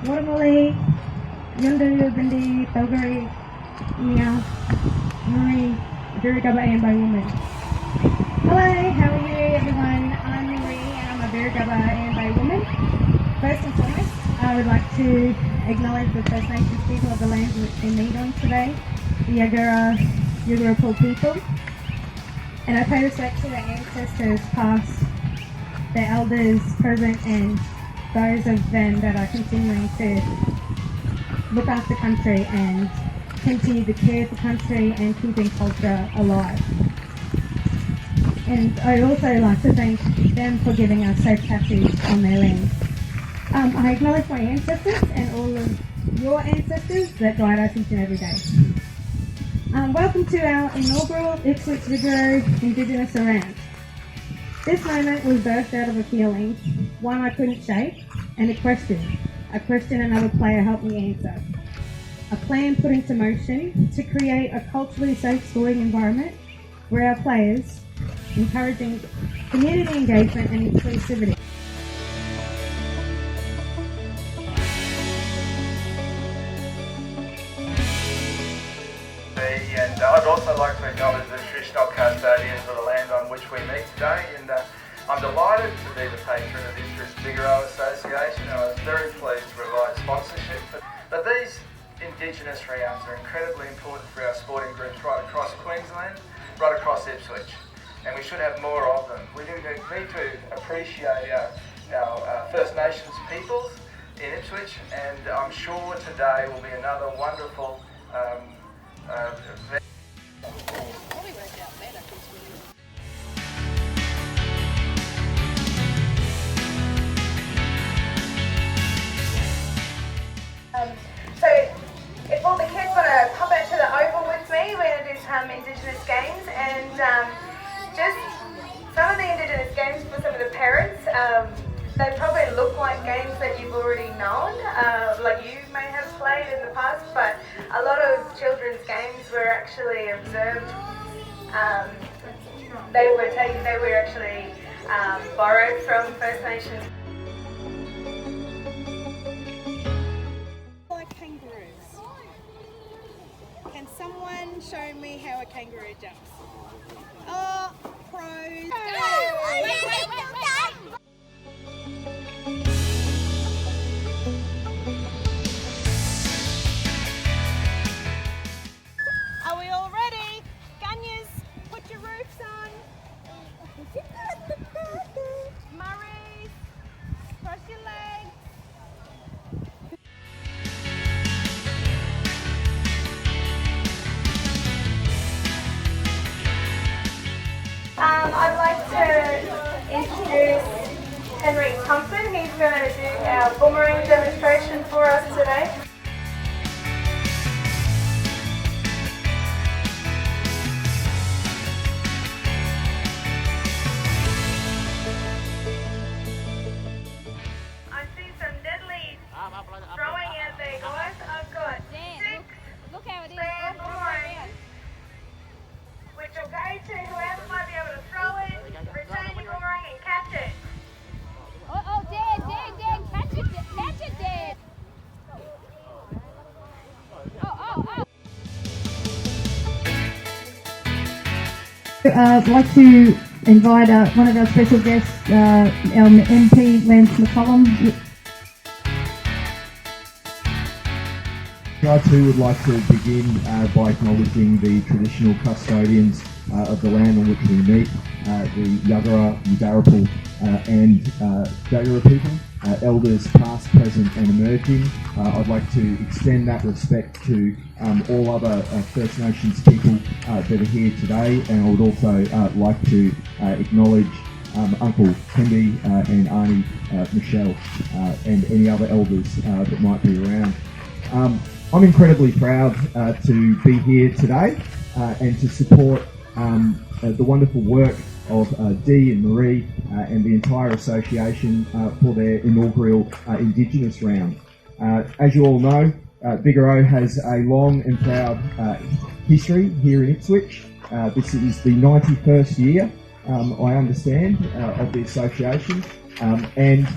Watermully, Yundu, Bindi, Togari, Nia, Marie, Virigaba, and by woman. Hello, how are you everyone? I'm Marie and I'm a Virigaba and by woman. First and foremost, I would like to acknowledge the First Nations people of the land in which we meet on today, the Vigoro people. And I pay respect to their ancestors past, their elders present, and those of them that are continuing to look after country and continue to care for country and keeping culture alive. And I'd also like to thank them for giving us safe passage on their land. I acknowledge my ancestors and all of your ancestors that guide us each and every day. Welcome to our inaugural Ipswich Vigoro Indigenous Round. This moment was birthed out of a feeling, one I couldn't shake, and a question another player helped me answer. A plan put into motion to create a culturally safe sporting environment where our players encouraging community engagement and inclusivity. And I'd also like to acknowledge the traditional custodians of the land on which we meet today, and I'm delighted to be the patron of this Vigoro Association. I was very pleased to provide sponsorship. But these Indigenous rounds are incredibly important for our sporting groups right across Queensland, right across Ipswich, and we should have more of them. We need to appreciate our First Nations peoples in Ipswich, and I'm sure today will be another wonderful So if all the kids want to pop out to the Oval with me, we're going to do some Indigenous games, and just some of the Indigenous games for some of the parents, they probably look like games that you've already known, like you may have played in the past, but a lot of children's games were actually observed. They were actually borrowed from First Nations. Like kangaroos. Can someone show me how a kangaroo jumps? Oh, pros. Are we all ready? Gunyas, put your roofs on. Murrays, cross your legs. I'd like to introduce Henry Thompson. He's going to do our boomerang demonstration for us today. I see some deadly throwing out there, guys. I've got 6 spare boomerangs, which will go to whoever might be able to throw it, return your boomerang and catch it. Oh, Dan, catch it, Dan. I'd like to invite one of our special guests, our MP, Lance McCollum. I too would like to begin by acknowledging the traditional custodians of the land on which we meet, the Yagara, Udarapul and Vigoro people, elders past, present and emerging. I'd like to extend that respect to all other First Nations people that are here today, and I would also like to acknowledge Uncle Henry and Auntie Michelle and any other elders that might be around. I'm incredibly proud to be here today and to support the wonderful work of Dee and Marie and the entire association for their inaugural Indigenous Round. As you all know, Vigoro has a long and proud history here in Ipswich. This is the 91st year, I understand, of the association, and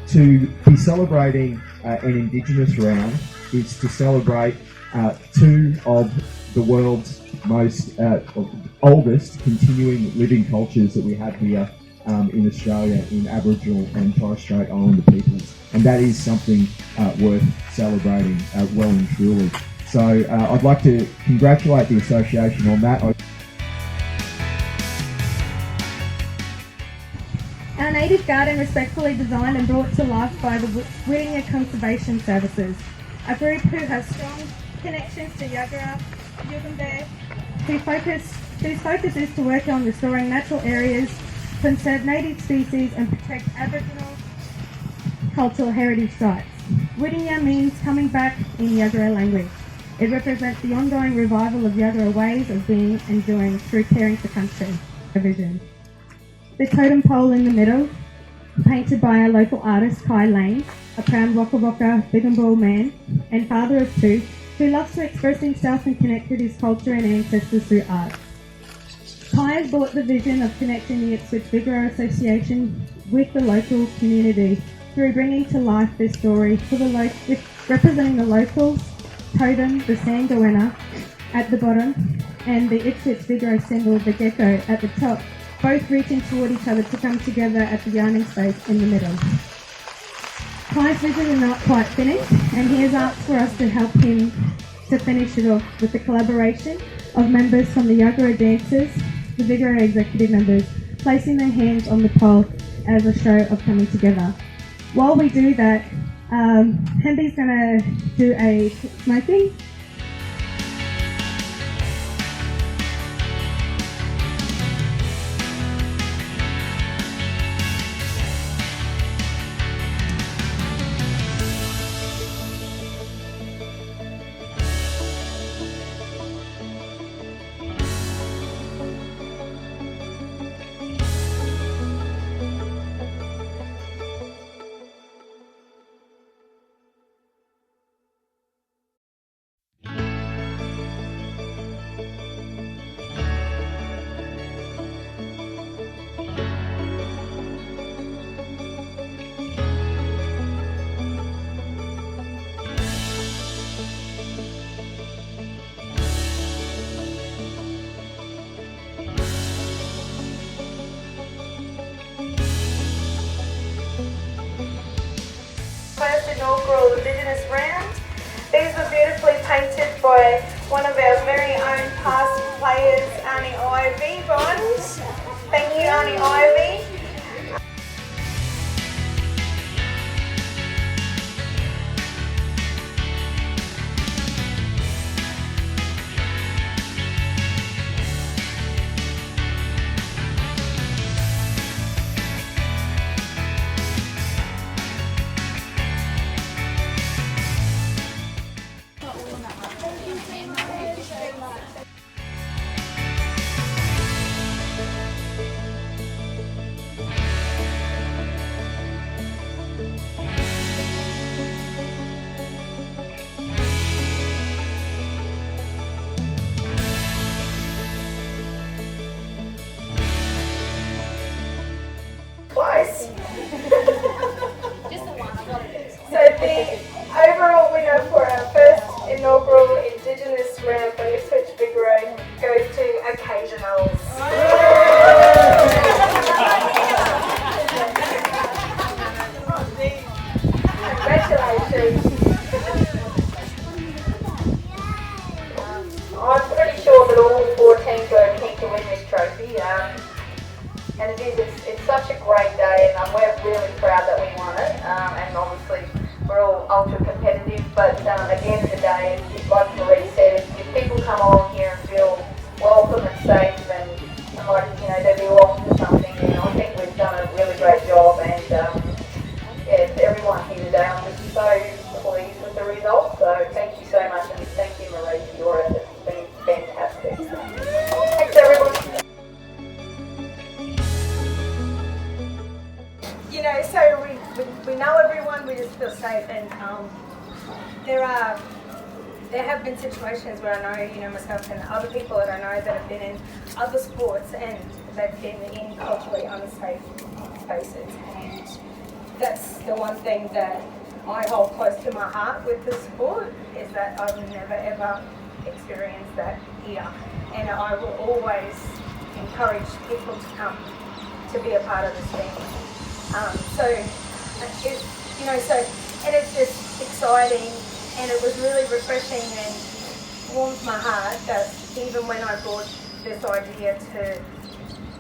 to be celebrating an Indigenous round is to celebrate two of the world's most oldest continuing living cultures that we have here in Australia, in Aboriginal and Torres Strait Islander peoples, and that is something worth celebrating well and truly. So I'd like to congratulate the association on that. Our native garden respectfully designed and brought to life by the Whittinger Conservation Services, a group who has strong connections to Yagara, Yugambeh, whose focus is to work on restoring natural areas, conserve native species and protect Aboriginal cultural heritage sites. Whittinger means coming back in Yagara language. It represents the ongoing revival of Yagara ways of being and doing through caring for country. Vision. The totem pole in the middle, painted by a local artist, Kai Lane, a proud Waka Waka Bigambul man and father of two, who loves to express himself and connect with his culture and ancestors through art. Kai has brought the vision of connecting the Ipswich Vigoro Association with the local community through bringing to life this story for representing the locals, totem, the Sangoena, at the bottom, and the Ipswich Vigoro symbol, the gecko, at the top, both reaching toward each other to come together at the yarning space in the middle. Kai's vision is not quite finished, and he has asked for us to help him to finish it off with the collaboration of members from the Yagara dancers, the Vigoro executive members, placing their hands on the pole as a show of coming together. While we do that, Hemby's going to do a smoking. First inaugural Indigenous Round. These were beautifully painted by one of our very own past players, Arnie Ivy Bond. Thank you, Arnie Ivy. Twice. So the overall winner for our first inaugural Indigenous Round for Ipswich Vigoro goes to Occasionals. Congratulations. I'm pretty sure that all 4 teams are keen to win this trophy. And it's such a great day, and we're really proud that we won it. And obviously, we're all ultra competitive. But at the end of the day, like Marie said, if people come along here and feel welcome and safe, and like they belong to something, and I think we've done a really great job. And yeah, everyone here today, I'm just so pleased with the results. So thank you so much, and thank you, Marie, for your efforts. It's been fantastic. Thanks, everyone. So we know everyone, we just feel safe, and there have been situations where I know, myself and other people that I know that have been in other sports and they've been in culturally unsafe spaces, and that's the one thing that I hold close to my heart with the sport, is that I've never ever experienced that here, and I will always encourage people to come to be a part of the team. And it's just exciting, and it was really refreshing and warmed my heart that even when I brought this idea to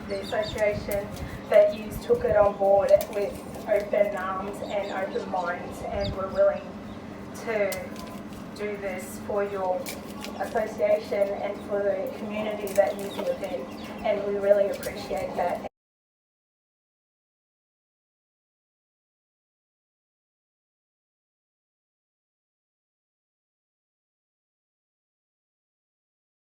the association, that you took it on board with open arms and open minds and were willing to do this for your association and for the community that you live in, and we really appreciate that.